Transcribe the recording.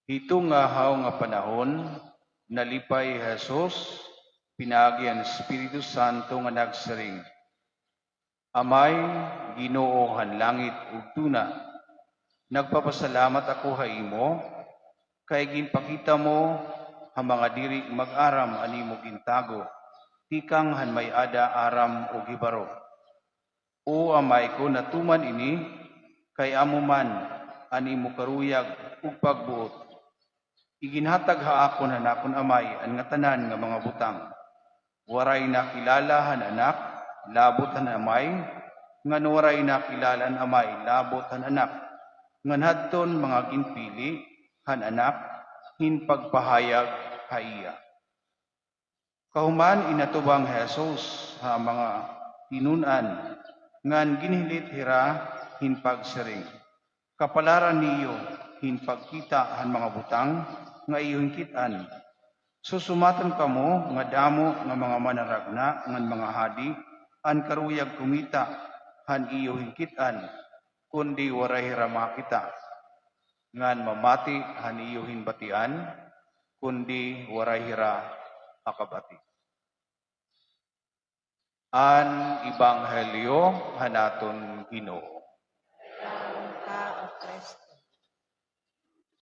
Ito nga haw nga panahon, nalipay Jesus, pinagi ang Espiritu Santo nga nagsiring. Amay, Ginoo han langit ug tuna, nagpapasalamat ako ha imo, kay ginpakita mo ang mga diri mag-aram animo gintago, tikang han may ada aram o gibaro. O amay ko natuman ini, kay amo man animo karuyag ug pagbuot. Iginhatag ha akon hanakon amay ang nga tanan nga mga butang. Waray nakilala han anak, labot han amay, nga waray nakilala han amay, labot han anak. Ngan hadton mga ginpili han anak, hinpagpahayag ha iya. Kahuman inatubang Jesus ha mga tinunan, ngan ginhilit hira hinpagsiring. Kapalaran niyo hinpagkita han mga butang, nga iyong kitaan. Susumatan kamo nga damo nga mga manaragna ngan mga hadi an karuyag kumita han iyo hingkitan kundi waray hira makita ngan mamati han iyo hinbatian kundi waray hira akabati. An Ebanghelyo hanaton Ginoo.